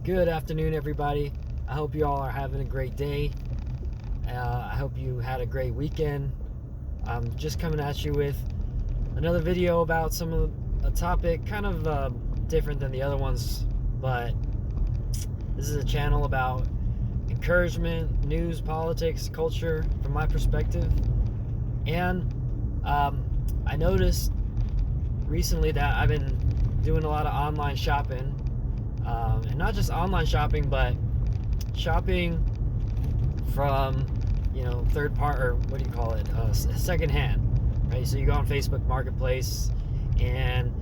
Good afternoon, everybody. I hope you all are having a great day. I hope you had a great weekend. I'm just coming at you with another video about a topic kind of different than the other ones, but this is a channel about encouragement, news, politics, culture from my perspective. And I noticed recently that I've been doing a lot of online shopping. And not just online shopping, but shopping from, third part, or what do you call it? Secondhand, right? So you go on Facebook Marketplace and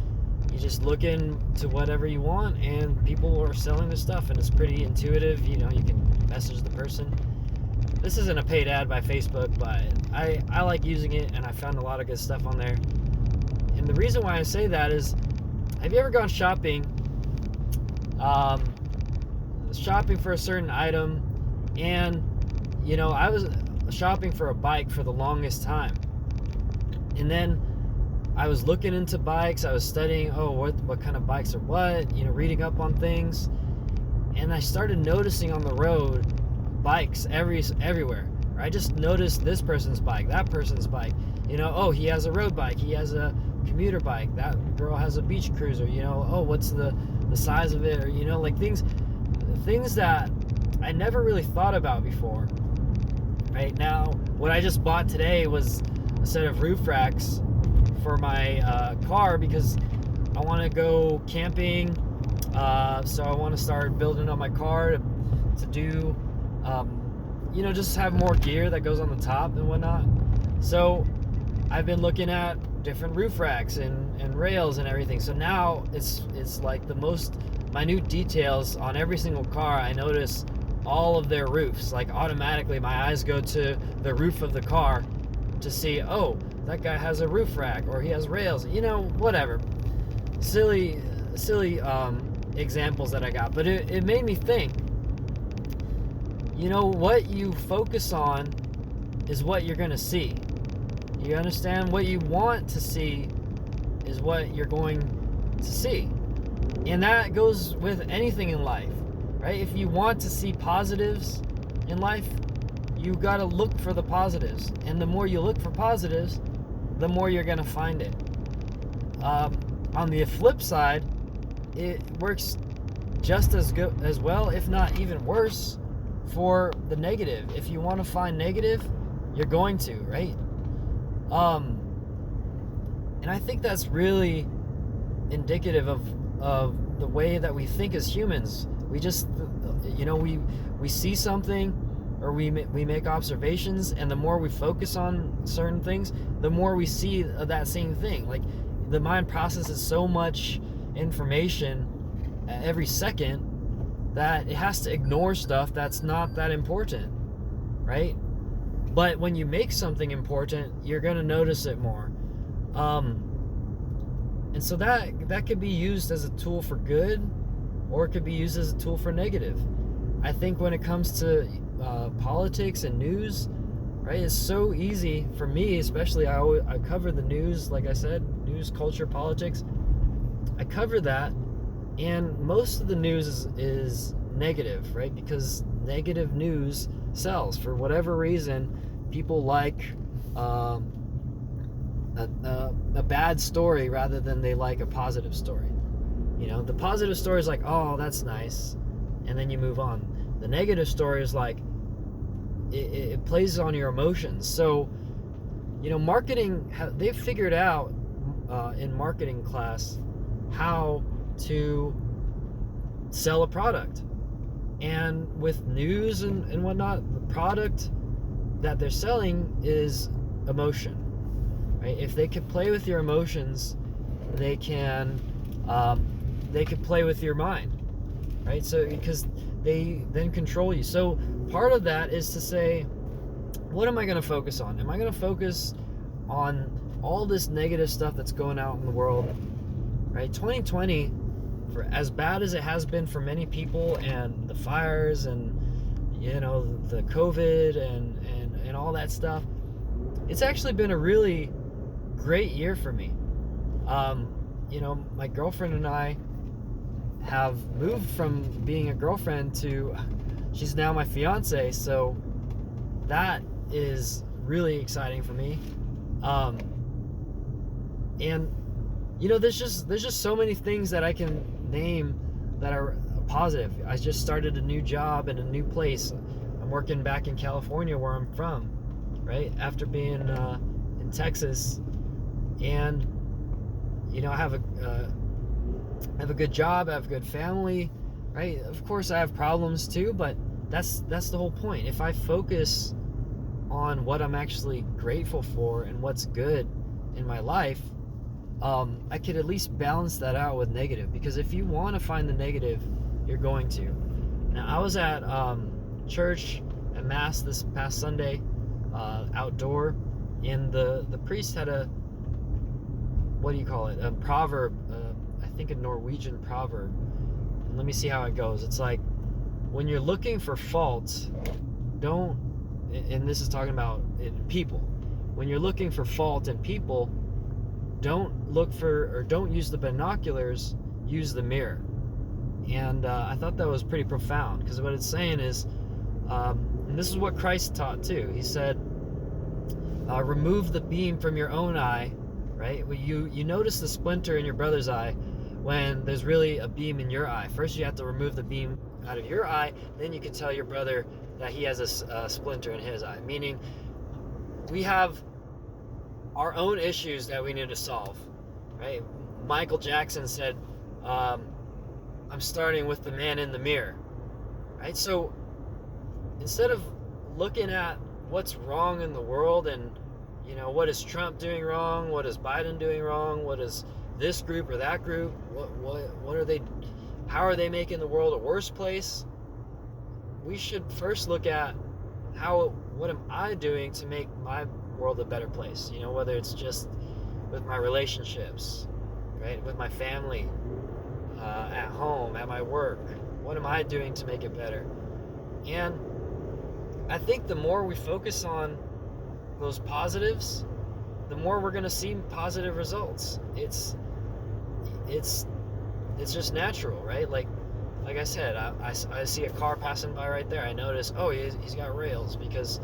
you just look into whatever you want, and people are selling their stuff, and it's pretty intuitive. You can message the person. This isn't a paid ad by Facebook, but I like using it, and I found a lot of good stuff on there. And the reason why I say that is, have you ever gone shopping for a certain item, and I was shopping for a bike for the longest time, and then I was looking into bikes. I was studying what kind of bikes are what, reading up on things, and I started noticing on the road bikes everywhere. I just noticed this person's bike, that person's bike, he has a road bike, he has a commuter bike, that girl has a beach cruiser, what's the size of it, or like things that I never really thought about before. Right now, what I just bought today was a set of roof racks for my car, because I want to go camping, so I want to start building up my car to do just have more gear that goes on the top and whatnot. So I've been looking at different roof racks and rails and everything. So now it's like the most minute details on every single car. I notice all of their roofs. Like automatically my eyes go to the roof of the car to see, that guy has a roof rack, or he has rails, whatever. Silly examples that I got. But it made me think, what you focus on is what you're going to see. You understand? What you want to see is what you're going to see. And that goes with anything in life, right? If you want to see positives in life, you got to look for the positives. And the more you look for positives, the more you're going to find it. On the flip side, it works just as good as well, if not even worse, for the negative. If you want to find negative, you're going to, right? And I think that's really indicative of the way that we think as humans. We just, we see something, or we make observations, and the more we focus on certain things, the more we see that same thing. Like, the mind processes so much information every second that it has to ignore stuff that's not that important, right? But when you make something important, you're going to notice it more. And so that could be used as a tool for good, or it could be used as a tool for negative. I think when it comes to politics and news, right, it's so easy for me, especially. I cover the news, like I said, news, culture, politics. I cover that, and most of the news is negative, right? Because negative news sells. For whatever reason, people like a bad story rather than they like a positive story. The positive story is like, oh, that's nice, and then you move on. The negative story is like, it plays on your emotions. So, marketing, they've figured out in marketing class how to sell a product. And with news and whatnot, the product that they're selling is emotion, right? If they could play with your emotions, they can play with your mind, right? So, because they then control you. So part of that is to say, what am I going to focus on? Am I going to focus on all this negative stuff that's going out in the world, right? 2020, for as bad as it has been for many people, and the fires and the COVID and all that stuff, it's actually been a really great year for me. My girlfriend and I have moved from being a girlfriend to she's now my fiance. So that is really exciting for me. And there's just so many things that I can name that are positive. I just started a new job in a new place. I'm working back in California where I'm from, right? After being in Texas, and I have a good job, I have a good family, right? Of course I have problems too, but that's the whole point. If I focus on what I'm actually grateful for and what's good in my life, I could at least balance that out with negative, because if you want to find the negative, you're going to. Now, I was at church at Mass this past Sunday, outdoor, and the priest had a, what do you call it, a proverb, I think a Norwegian proverb. And let me see how it goes. It's like, when you're looking for faults, don't, and this is talking about people, when you're looking for fault in people, don't use the binoculars, use the mirror. And I thought that was pretty profound, because what it's saying is, and this is what Christ taught too. He said, remove the beam from your own eye, right? Well, you notice the splinter in your brother's eye when there's really a beam in your eye. First you have to remove the beam out of your eye, then you can tell your brother that he has a splinter in his eye. Meaning, we have our own issues that we need to solve, right? Michael Jackson said, I'm starting with the man in the mirror, right? So instead of looking at what's wrong in the world and, what is Trump doing wrong, what is Biden doing wrong, what is this group or that group, what are they, how are they making the world a worse place? We should first look at what am I doing to make my world a better place? Whether it's just with my relationships, right, with my family, at home, at my work. What am I doing to make it better? And I think the more we focus on those positives, the more we're going to see positive results. It's just natural, right? Like I said, I see a car passing by right there. I notice, oh, he's got rails, because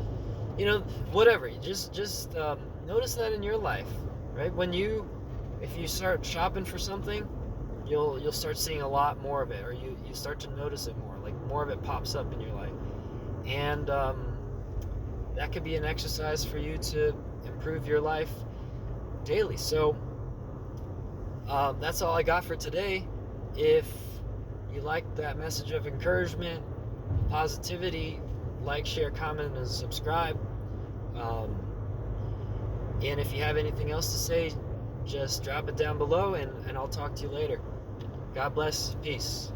whatever. You just notice that in your life, right? If you start shopping for something, you'll start seeing a lot more of it, or you start to notice it more. Like, more of it pops up in your life, and that could be an exercise for you to improve your life daily. So that's all I got for today. If you like that message of encouragement, positivity, like, share, comment, and subscribe. And if you have anything else to say, just drop it down below, and I'll talk to you later. God bless. Peace.